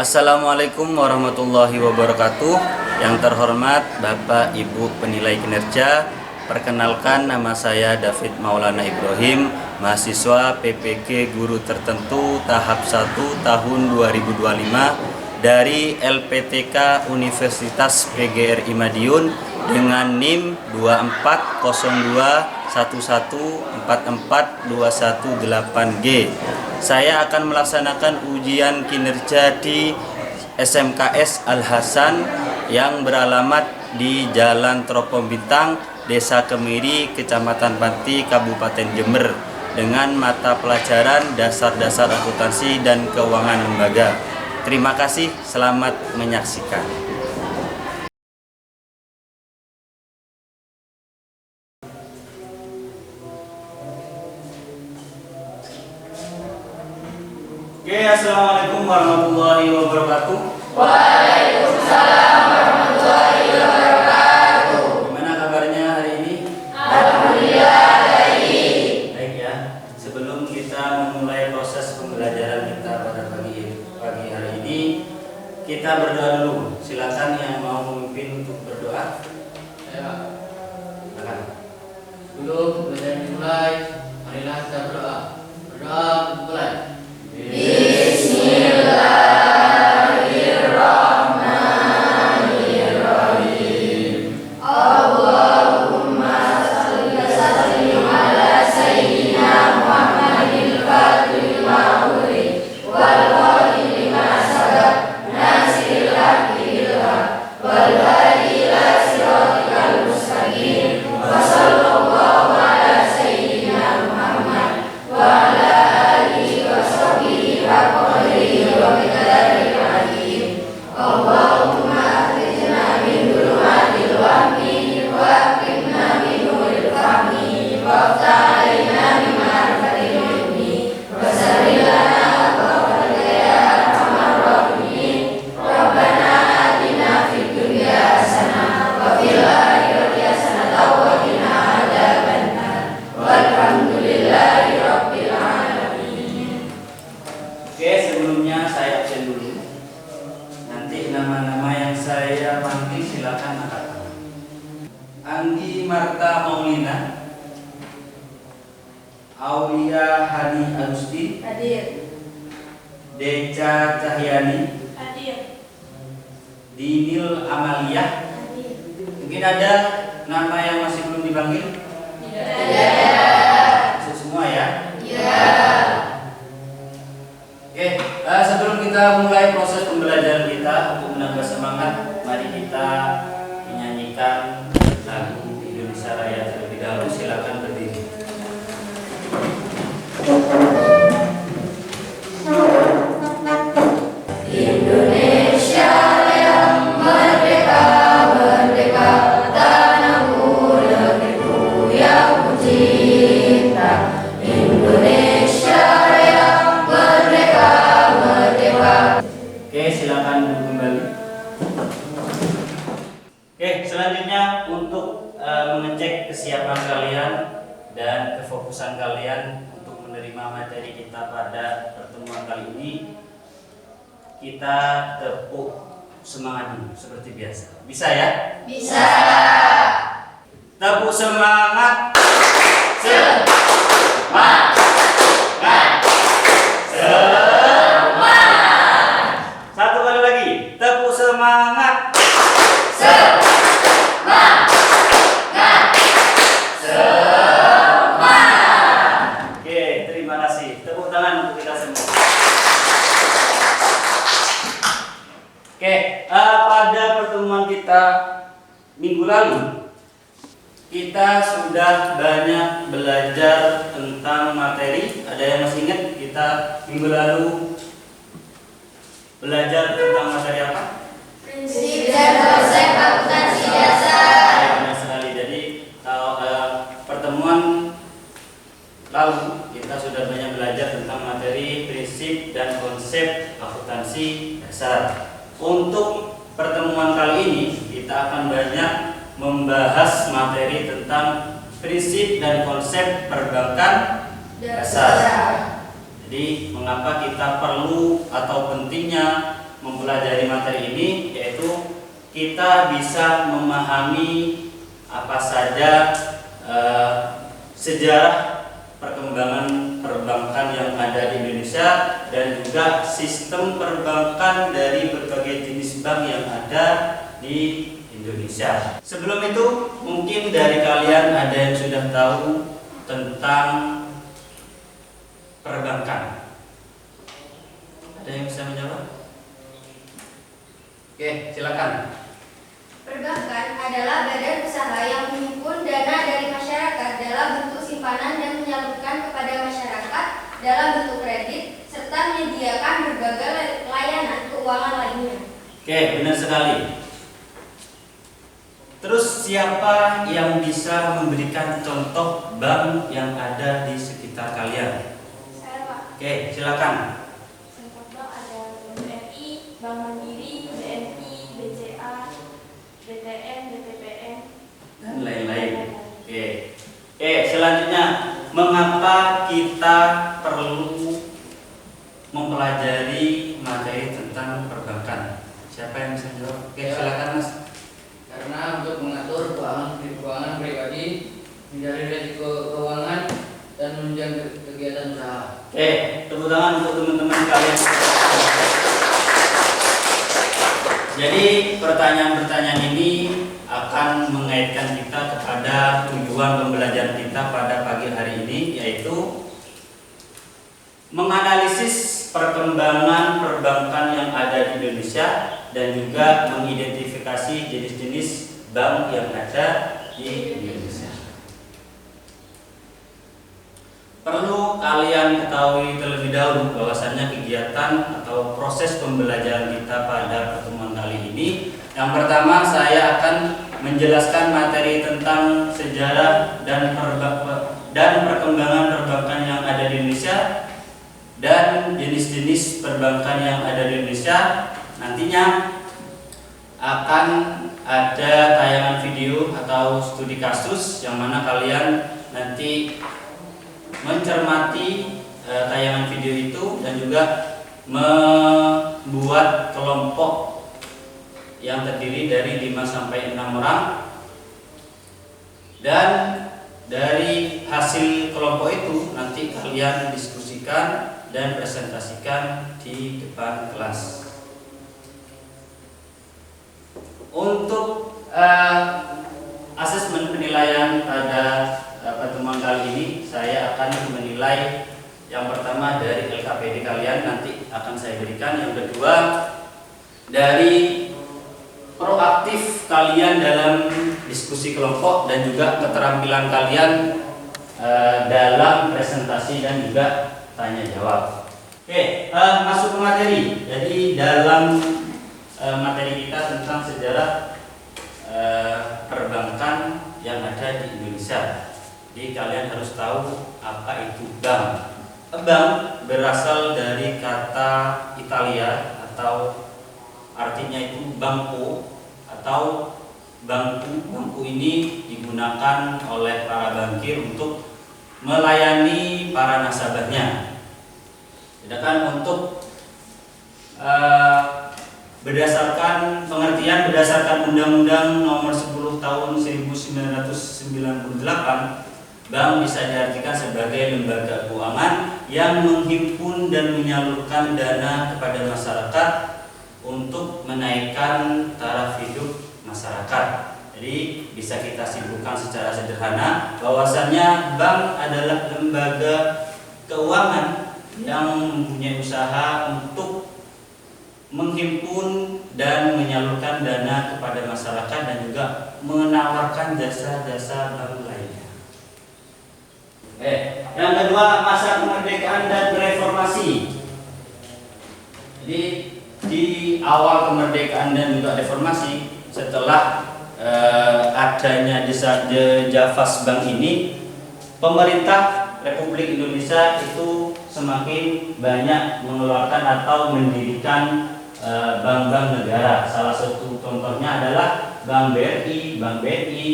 Assalamualaikum warahmatullahi wabarakatuh. Yang terhormat Bapak Ibu penilai kinerja, perkenalkan nama saya David Maulana Ibrahim, mahasiswa PPG Guru Tertentu tahap 1 tahun 2025 dari LPTK Universitas PGRI Madiun dengan NIM 240211442118G. Saya akan melaksanakan ujian kinerja di SMKS Al Hasan yang beralamat di Jalan Teropong Bintang, Desa Kemiri, Kecamatan Panti, Kabupaten Jember dengan mata pelajaran dasar-dasar akuntansi dan keuangan lembaga. Terima kasih, selamat menyaksikan. Oke, assalamualaikum warahmatullahi wabarakatuh. Waalaikumsalam warahmatullahi wabarakatuh. Gimana kabarnya hari ini? Alhamdulillah baik. Baik ya. Sebelum kita memulai proses pembelajaran kita pada pagi hari ini, kita berdoa dulu. Silakan yang mau memimpin untuk berdoa. Saya Silakan. sebelum belajar dimulai, marilah kita berdoa. Berdoa untuk mulai. Bismillahirrahmanirrahim. Allahumma shalli wa sallim ala sayyidina Muhammadil fatihil ma'uri wal qatil lima sabaq nasiril haqqi bil haqq wal hadi ila siratikal mustaqim wa sallallahu ala sayyidina Muhammad wa ala alihi wa sahbihi haqqa qadrihi wa miqdarihi al-azim. Allahumma akhrijna min dhulumatil wahmi wa aqimna min nuril fahmi wa aftah alaina min ma'rifatil ilmi wa sahhil lana abwaaba ya arhamar rahimin. Rabbana atina fid dunya hasanah wa fil akhirati hasanah wa qina adzabannar. Walhamdulillahi rabbil alamin. Oke, sebelumnya saya absen dulu. Nanti nama-nama yang saya panggil silakan angkat tangan. Anggi Marta Maulina, Aulia Hani Agusti, Hadir. Deca Cahyani, Hadir. Dinil Amalia. Hadir. Mungkin ada nama yang masih belum dipanggil? Masuk semua ya? Oke, sebelum kita mulai proses pembelajaran kita, untuk menambah semangat, mari kita menyanyikan lagu Indonesia Raya terlebih dahulu. Silakan berdiri. Indonesia yang merdeka, merdeka, tanahku negeriku yang ku cinta. Indonesia yang merdeka, merdeka. Oke, silakan duduk kembali. Oke, selanjutnya untuk mengecek kesiapan kalian dan kefokusan kalian untuk menerima materi kita pada pertemuan kali ini, kita tepuk semangat dulu seperti biasa. Bisa ya? Bisa. Tepuk semangat. Satu kali lagi. Tepuk semangat. Oke, terima kasih. Tepuk tangan untuk kita semua. Oke, pada pertemuan kita minggu lalu, kita sudah banyak belajar tentang materi. Ada yang masih ingat kita minggu lalu belajar tentang materi apa? Prinsip dan konsep akuntansi dasar. Benar sekali. Jadi pertemuan lalu kita sudah banyak belajar tentang materi prinsip dan konsep akuntansi dasar. Untuk pertemuan kali ini kita akan banyak membahas materi tentang prinsip dan konsep perbankan dasar. Jadi mengapa kita perlu atau pentingnya mempelajari materi ini, yaitu kita bisa memahami apa saja sejarah perkembangan perbankan yang ada di Indonesia dan juga sistem perbankan dari berbagai jenis bank yang ada di Indonesia. Sebelum itu, mungkin dari kalian ada yang sudah tahu tentang perbankan. Ada yang bisa menjawab? Oke, silakan. Perbankan adalah badan usaha yang menghimpun dana dari masyarakat dalam bentuk simpanan dan menyalurkan kepada masyarakat dalam bentuk kredit serta menyediakan berbagai layanan keuangan lainnya. Oke, benar sekali. Terus siapa yang bisa memberikan contoh bank yang ada di sekitar kalian? Saya Pak. Oke, silakan. Contoh bank ada BRI, Bank Mandiri, BNI, BCA, BTN, BTPN, Dan lain-lain. Oke. Oke, selanjutnya, mengapa kita perlu mempelajari materi tentang perbankan? Siapa yang bisa jawab? Oke, silakan Mas. Karena untuk mengatur keuangan pribadi, menghindari risiko keuangan, dan menunjang kegiatan usaha. Oke, tepuk tangan untuk teman-teman kalian. Jadi pertanyaan-pertanyaan ini akan mengaitkan kita kepada tujuan pembelajaran kita pada pagi hari ini, yaitu menganalisis perkembangan perbankan yang ada di Indonesia dan juga mengidentifikasi jenis-jenis bank yang ada di Indonesia. Perlu kalian ketahui terlebih dahulu bahwasannya kegiatan atau proses pembelajaran kita pada pertemuan kali ini, yang pertama saya akan menjelaskan materi tentang sejarah dan perkembangan perbankan yang ada di Indonesia dan jenis-jenis perbankan yang ada di Indonesia. Nantinya akan ada tayangan video atau studi kasus yang mana kalian nanti mencermati tayangan video itu dan juga membuat kelompok yang terdiri dari 5 sampai 6 orang, dan dari hasil kelompok itu nanti kalian diskusikan dan presentasikan di depan kelas. Untuk asesmen penilaian pada pertemuan kali ini, saya akan menilai yang pertama dari LKPD kalian, nanti akan saya berikan. Yang kedua, dari proaktif kalian dalam diskusi kelompok dan juga keterampilan kalian dalam presentasi dan juga tanya jawab. Oke, masuk ke materi. Jadi dalam materi kita tentang sejarah perbankan yang ada di Indonesia. Jadi kalian harus tahu apa itu bank. Bank berasal dari kata Italia atau artinya itu bangko atau bangku. Bangku ini digunakan oleh para bankir untuk melayani para nasabahnya. Sedangkan untuk berdasarkan pengertian berdasarkan Undang-Undang Nomor 10 Tahun 1998, bank bisa diartikan sebagai lembaga keuangan yang menghimpun dan menyalurkan dana kepada masyarakat untuk menaikkan taraf hidup masyarakat. Jadi bisa kita simpulkan secara sederhana bahwasannya bank adalah lembaga keuangan yang mempunyai usaha untuk menghimpun dan menyalurkan dana kepada masyarakat dan juga menawarkan jasa-jasa bank lainnya. Yang kedua, masa kemerdekaan dan reformasi. Jadi di awal kemerdekaan dan juga reformasi, setelah adanya Javas Bank ini, pemerintah Republik Indonesia itu semakin banyak mengeluarkan atau mendirikan bank-bank negara. Salah satu contohnya adalah Bank BRI, Bank BNI,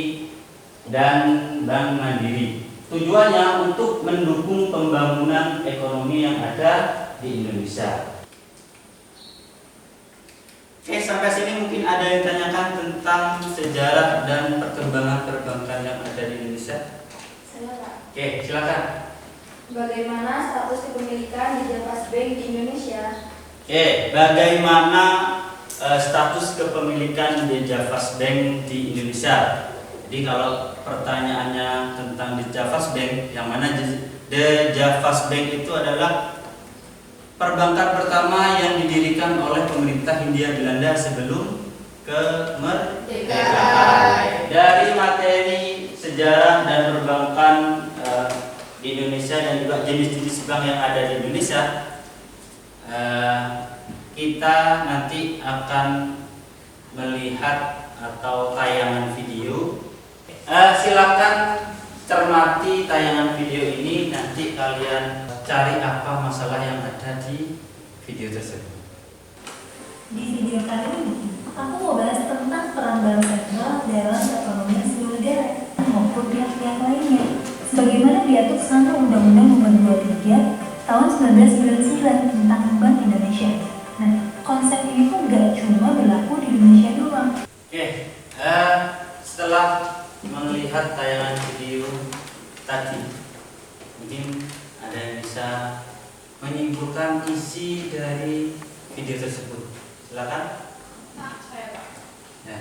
dan Bank Mandiri. Tujuannya untuk mendukung pembangunan ekonomi yang ada di Indonesia. Oke, sampai sini mungkin ada yang tanyakan tentang sejarah dan perkembangan perbankan yang ada di Indonesia. Saya, Pak. Oke, silakan. Bagaimana status kepemilikan di Javas Bank di Indonesia? Oke, bagaimana status kepemilikan di Javas Bank di Indonesia? Jadi kalau pertanyaannya tentang di Javas Bank, yang mana The Javas Bank itu adalah perbankan pertama yang didirikan oleh pemerintah Hindia Belanda sebelum kemerdekaan. Dari materi sejarah dan perbankan di Indonesia dan juga jenis-jenis bank yang ada di Indonesia, kita nanti akan melihat atau tayangan video. Silakan cermati tayangan video ini, nanti kalian cari apa masalah yang ada di video tersebut. Di video kali ini, aku mau bahas tentang peran bank sentral dalam perekonomian sebuah negara maupun pihak-pihak lainnya. Sebagaimana diatur sama Undang-Undang Nomor 23 Tahun 1999 tentang Bank Indonesia. Nah, konsep ini pun gak cuma berlaku di Indonesia doang. Oke, setelah melihat tayangan video tadi, mungkin ada yang bisa menyimpulkan isi dari video tersebut. Silakan. Pak, saya, Pak. Ya.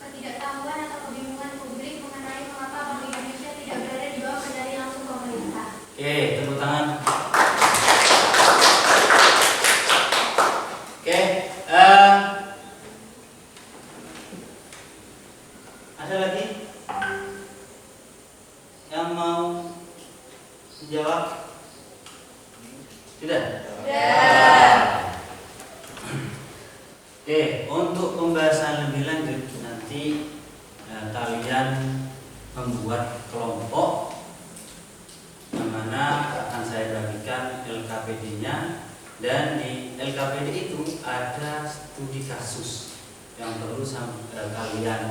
Ketidaktahuan atau kebingungan publik mengenai mengapa Bank Indonesia tidak berada di bawah kendali langsung pemerintah. Oke, tepuk tangan. Oke, ada lagi yang mau dijawab? Tidak? Oke, untuk pembahasan lebih lanjut nanti kalian membuat kelompok yang mana akan saya bagikan LKPD-nya, dan di LKPD itu ada studi kasus yang perlu kalian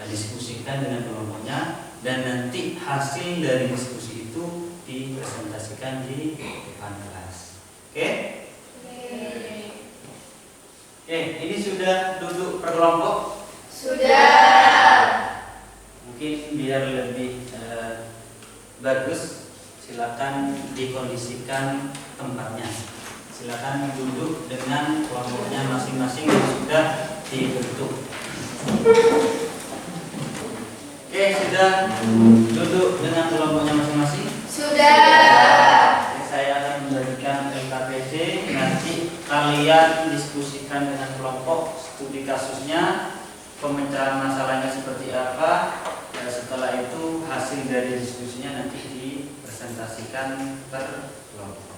diskusikan dengan kelompoknya, dan nanti hasil dari diskusi itu dipresentasikan di depan kelas. Oke? Oke, ini sudah duduk per kelompok? Sudah. Mungkin biar lebih bagus, silakan dikondisikan tempatnya. Silakan duduk dengan kelompoknya masing-masing yang sudah dibentuk. Oke, sudah duduk dengan kelompoknya masing-masing? Sudah. Saya akan membagikan LKPD, nanti kalian diskusikan dengan kelompok studi kasusnya, pemecahan masalahnya seperti apa. Setelah itu hasil dari diskusinya nanti dipresentasikan per kelompok.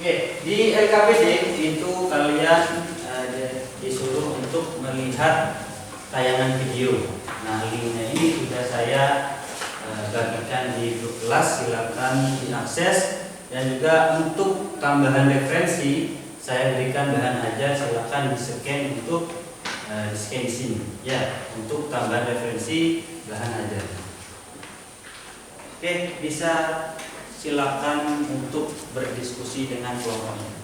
Oke, di LKPD itu kalian disuruh untuk melihat tayangan video. Nah, linknya ini sudah saya bagikan di grup kelas, silakan diakses. Dan juga untuk tambahan referensi, saya berikan bahan ajar, silakan di-scan untuk di-scan di sini. Ya, untuk tambahan referensi bahan ajar. Oke, bisa silakan untuk berdiskusi dengan kelompoknya.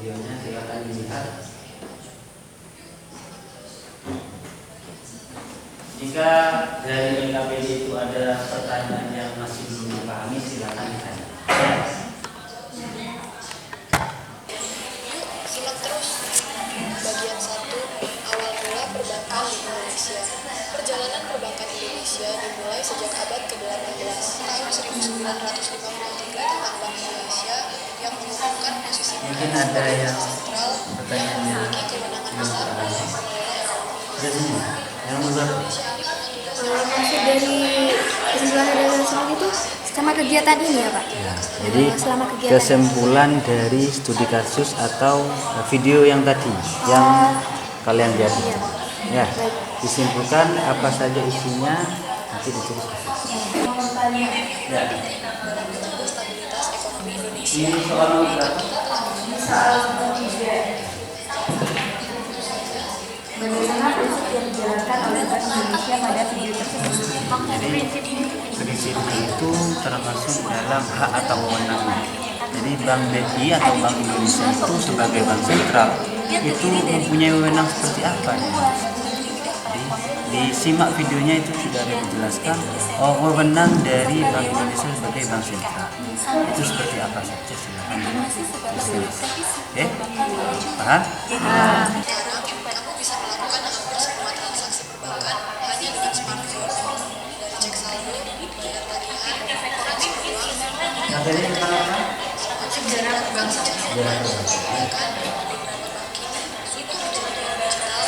Videonya silakan dilihat. Jika dari LKPD itu ada pertanyaan yang masih belum dipahami, silakan ditanya. Simak terus bagian 1 awal mula perbankan Indonesia dimulai sejak abad ke-18. Tahun 1953 tentang Bank Indonesia yang mengumumkan posisi Mungkin ada yang sentral yang pertanyaannya memiliki kewenangan besar dalam yang besar. Maksud dari kesimpulan dari nasional itu sama kegiatan ini ya Pak? Jadi Selama kegiatan. kesimpulan dari studi kasus atau video yang tadi yang kalian lihat itu. Ya, disimpulkan apa saja isinya nanti ditulis. Ya. stabilitas ekonomi Indonesia. Ini soal nomor berapa? Bagaimana prinsip yang dijalankan oleh Bank Indonesia pada video tersebut? Prinsip itu termasuk dalam hak atau wewenang. Jadi Bank BI atau Bank Indonesia itu sebagai bank sentral itu mempunyai wewenang seperti apa ya? Disimak videonya itu sudah ada dijelaskan wewenang dari Bank Indonesia sebagai bank sentral itu seperti apa saja, silakan disimak. Oke, paham? Sekarang kamu bisa melakukan hampir semua transaksi perbankan hanya dengan smartphone. Dari cek saldo, bayar tagihan, transfer uang, Materinya tentang apa? sejarah bank sentral, bahkan dengan banking itu menjadi digital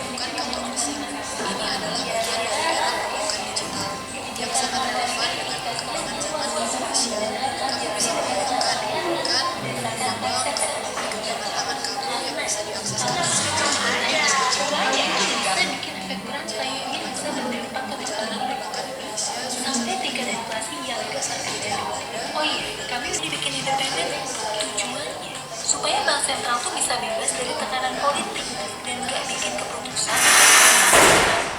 bukan kantor fisik. Ini adalah bagian dari era perbankan digital yang sangat relevan dengan perkembangan zaman Indonesia. Kamu bisa membayangkan bukan uang di genggaman tangan kamu yang bisa diakses kapan saja. bikin efek kurang saya ingin bisa berdampak ke perjalanan Perbankan Indonesia sudah sampai tingkat inflasi yang dasar kerja oh iya kami harus dibikin independen tujuannya supaya bank sentral tuh bisa bebas dari tekanan politik dan gak bikin keputusan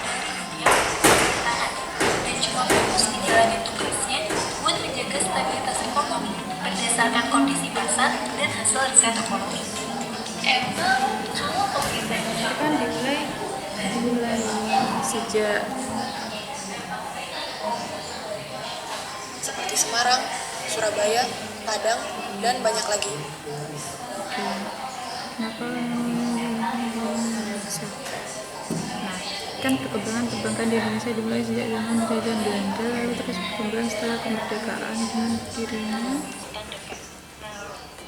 dari dunia pemerintahan dan cuma fokus menjalani tugasnya buat menjaga stabilitas ekonomi berdasarkan kondisi pasar dan hasil riset ekonomi. Emang kalau pemerintah Indonesia Kan dimulai sejak seperti Semarang, Surabaya, Padang, dan banyak lagi. kenapa nah kan perkembangan perbankan di Indonesia dimulai sejak zaman penjajahan Belanda lalu terus perkembangan setelah kemerdekaan dengan berdirinya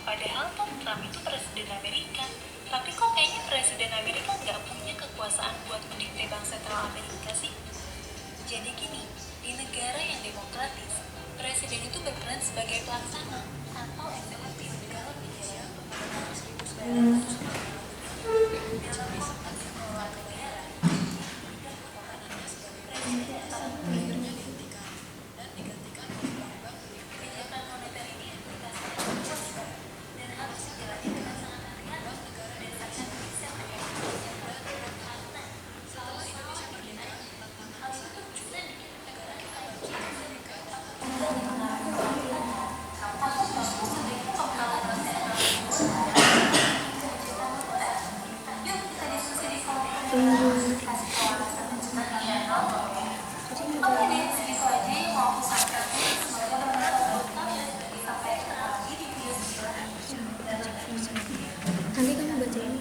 Padahal kan Trump itu presiden Amerika, tapi kok kayaknya presiden Amerika nggak punya kekuasaan buat mendikte bank sentral Amerika sih? Jadi gini, di negara yang demokratis, presiden itu berperan sebagai pelaksana atau eksekutif kalau bicara dalam konteks pengelolaan negara. Kebijakan moneter ini aplikasikan dan harus dijalankan dengan sangat hati-hati berdasarkan riset karena setelah Indonesia berdiri, hal itu juga bikin negara kita yuk kita diskusi di oke deh, segitu aja yang mau aku sampaikan. Semoga teman-teman beruntung dan sampai ketemu lagi di video selanjutnya. nanti kamu baca ini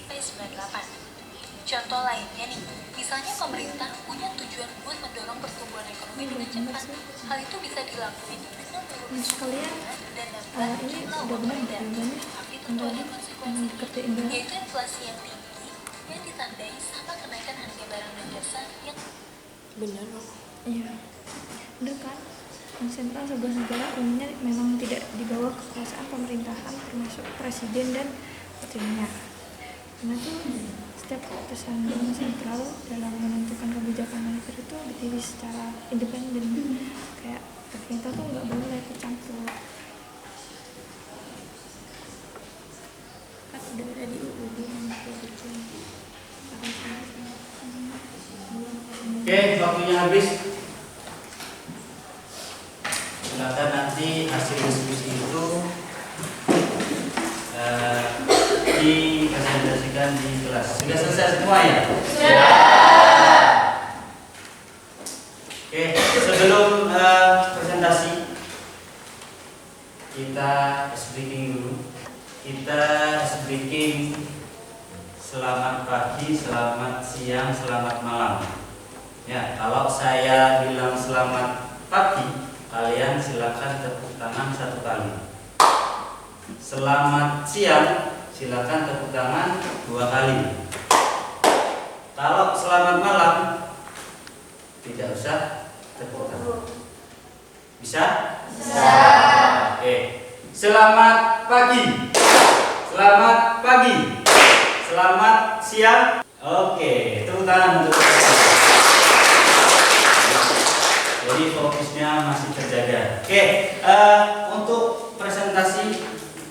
P98. Contoh lainnya nih, misalnya pemerintah punya tujuan buat mendorong pertumbuhan ekonomi dengan cepat. Hal itu bisa dilakukan dengan Mas kalian dan dapat ini jumlah udah uang benar beredar. jawabannya Tapi tentu ada konsekuensi, kerjain dulu yaitu inflasi yang tinggi yang ditandai sama kenaikan harga barang dan jasa yang Benar. iya bener kan bank sentral sebuah negara umumnya memang tidak di bawah kekuasaan pemerintahan termasuk presiden dan wakilnya karena tuh setiap keputusan bank sentral dalam menentukan kebijakan moneter itu dipilih secara independen kayak pemerintah tuh nggak boleh ikut campur kan udah ada di UUD yang gitu. Oke, waktunya habis. Silakan nanti hasil diskusi itu dipresentasikan di kelas. Sudah selesai semua ya? Sudah. Oke, sebelum presentasi kita speaking dulu. Kita speaking selamat pagi, selamat siang, selamat malam. Ya, kalau saya bilang selamat pagi, kalian silakan tepuk tangan 1 kali. Selamat siang, silakan tepuk tangan 2 kali. Kalau selamat malam, tidak usah tepuk tangan. Bisa? Bisa. Oke. Selamat pagi. Selamat pagi. Selamat siang. Oke, tepuk tangan untuk jadi fokusnya masih terjaga. Oke, untuk presentasi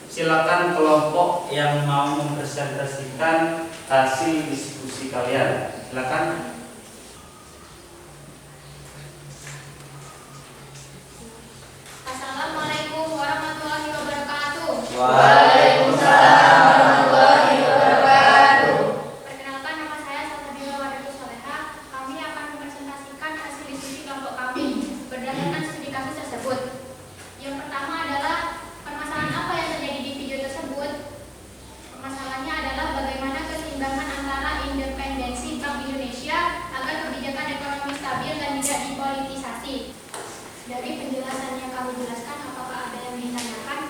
silakan kelompok yang mau mempresentasikan hasil diskusi kalian. Silakan. Assalamualaikum warahmatullahi wabarakatuh. Waalaikumsalam warahmatullahi wabarakatuh. Perkenalkan, nama saya Salsabila Wadatul Soleha. Kami akan mempresentasikan hasil diskusi kelompok kami berdasarkan studi kasus tersebut. Yang pertama adalah permasalahan apa yang terjadi di video tersebut. Permasalahannya adalah bagaimana keseimbangan antara independensi Bank Indonesia agar kebijakan ekonomi stabil dan tidak dipolitisasi. Dari penjelasan yang kami jelaskan, apakah ada yang ditanyakan?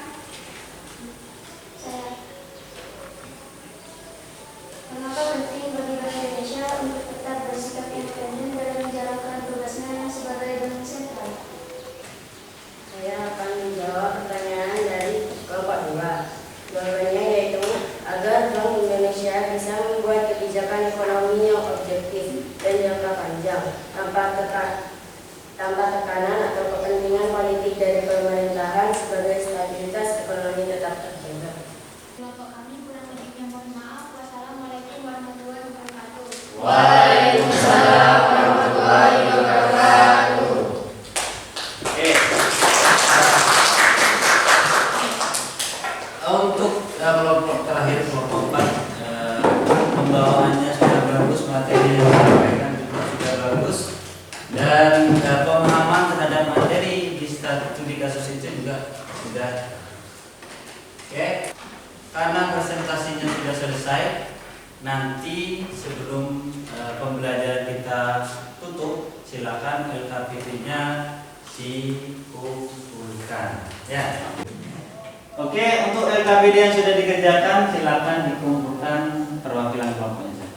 Mengapa penting bagi Bank Indonesia untuk tetap bersikap independen dalam menjalankan tugasnya sebagai bank sentral? Saya akan menjawab pertanyaan dari kelompok 2. Jawabannya yaitu agar Bank Indonesia bisa membuat kebijakan ekonomi yang objektif dan jangka panjang tanpa tekanan atau kepentingan politik dari pemerintahan sebagai stabilitas ekonomi tetap terjaga. Kelompok kami kurang lebihnya mohon maaf. Wassalamualaikum warahmatullahi wabarakatuh. Waalaikumsalam warahmatullahi wabarakatuh. Oke. Untuk kelompok terakhir, kelompok 4, pembawaannya sudah bagus, materi yang disampaikan juga sudah bagus, dan pemahaman terhadap materi di studi kasus itu juga sudah. Oke. Karena presentasinya sudah selesai, nanti sebelum pembelajaran kita tutup, silakan LKPD-nya dikumpulkan. Ya. Oke, untuk LKPD yang sudah dikerjakan, silakan dikumpulkan perwakilan kelompoknya.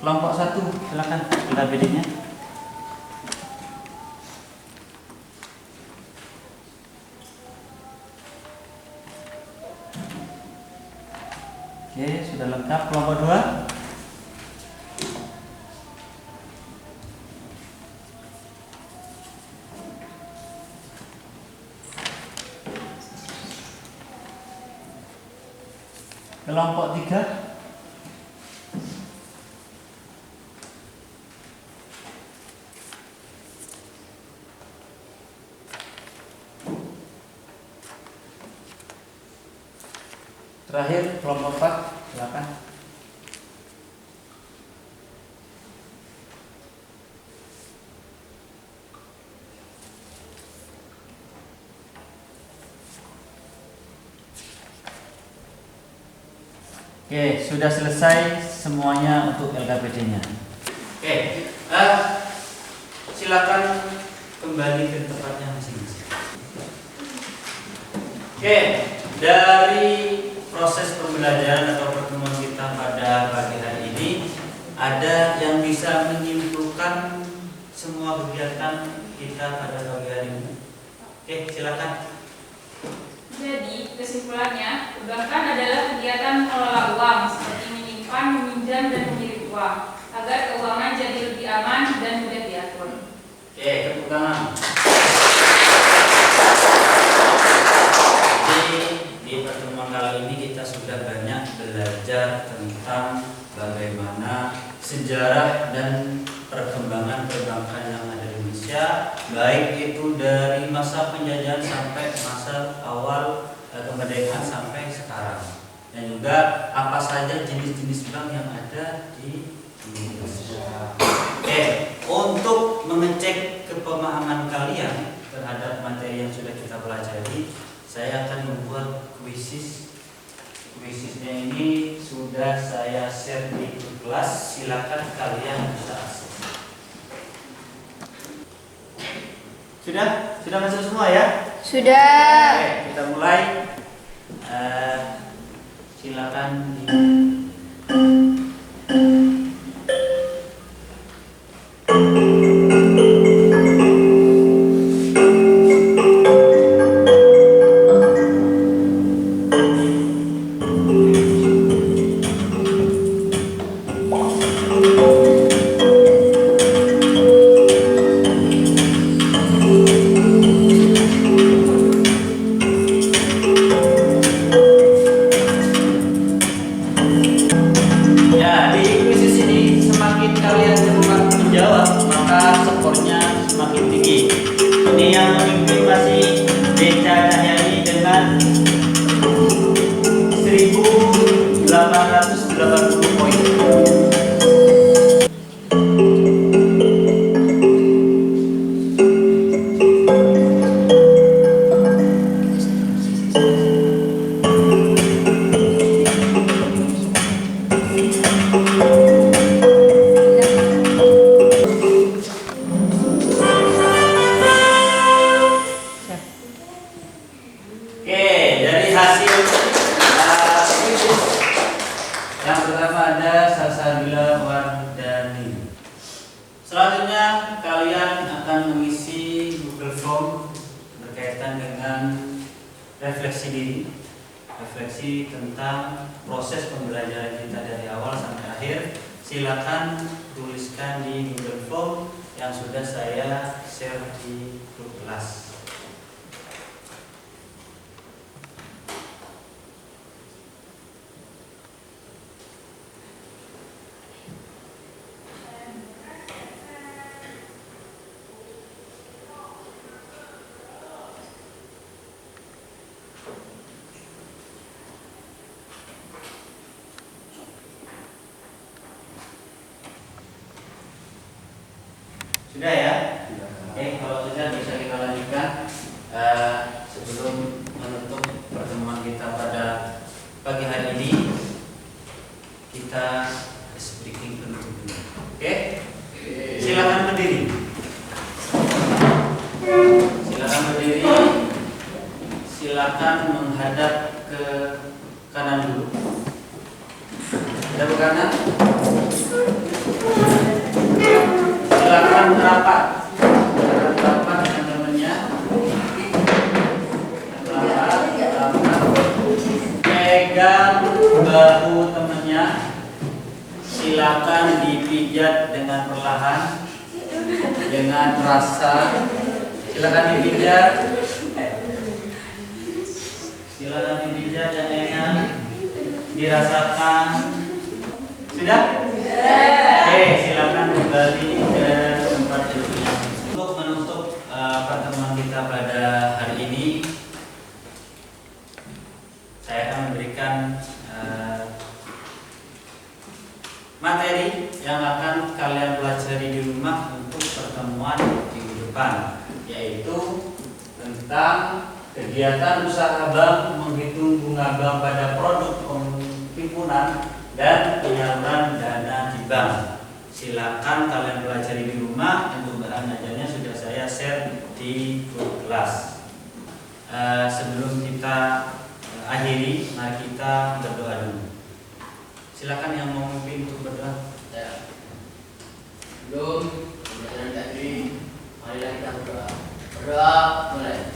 Kelompok 1, silakan LKPD-nya. Oke, sudah lengkap. Kelompok 2. Kelompok 3. Terakhir kelompok 4, silakan. Oke, sudah selesai semuanya untuk LKPD-nya. Oke, silakan kembali ke tempatnya masing-masing. Oke, dari proses pembelajaran atau pertemuan kita pada pagi hari ini, ada yang bisa menyimpulkan semua kegiatan kita pada pagi hari ini? Oke, silakan. Jadi, kesimpulannya, perbankan adalah kegiatan mengelola uang seperti menyimpan, meminjam, dan mengirim uang agar keuangan jadi lebih aman dan mudah diatur. Oke, tepuk tangan. Di pertemuan kali ini kita sudah banyak belajar tentang bagaimana sejarah dan perkembangan perbankan yang ada di Indonesia, baik itu dari masa penjajahan sampai masa awal kemerdekaan sampai sekarang, dan juga apa saja jenis-jenis bank yang ada di Indonesia. Oke, untuk mengecek kepemahaman kalian terhadap materi yang sudah kita pelajari, saya akan membuat kuisis kuisisnya ini sudah saya share di grup kelas, silakan kalian bisa akses. Sudah masuk semua ya? Sudah. Oke, kita mulai. Silakan yang pertama ada Salsabila Wardani. Selanjutnya kalian akan mengisi Google Form berkaitan dengan refleksi diri, refleksi tentang proses pembelajaran kita dari awal sampai akhir. Silakan tuliskan di Google Form yang sudah saya share di grup kelas. Sudah ya? Oke, kalau sudah bisa kita lanjutkan. Sebelum menutup pertemuan kita pada pagi hari ini, kita speaking penutup dulu. Oke? Silakan berdiri. Silakan berdiri. Silakan menghadap ke kanan dulu. Ada ke kanan? Silakan rapat dengan temannya. Rapat. Pegang bahu temannya. Silakan dipijat dengan perlahan, dengan rasa. Silakan dipijat. Silakan dipijat yang enak. Dirasakan. Sudah? Oke, silakan kembali ke tempat duduknya. Untuk menutup pertemuan kita pada hari ini, saya akan memberikan materi yang akan kalian pelajari di rumah untuk pertemuan minggu depan, yaitu tentang kegiatan usaha bank menghitung bunga bank pada produk himpunan dan penyaluran dana di bank. Silakan kalian pelajari di rumah. Untuk bahan ajarnya sudah saya share di grup kelas. Sebelum kita akhiri, mari kita berdoa dulu. Silakan yang mau memimpin untuk berdoa. Sebelum pembelajaran tadi, marilah kita berdoa. Berdoa mulai.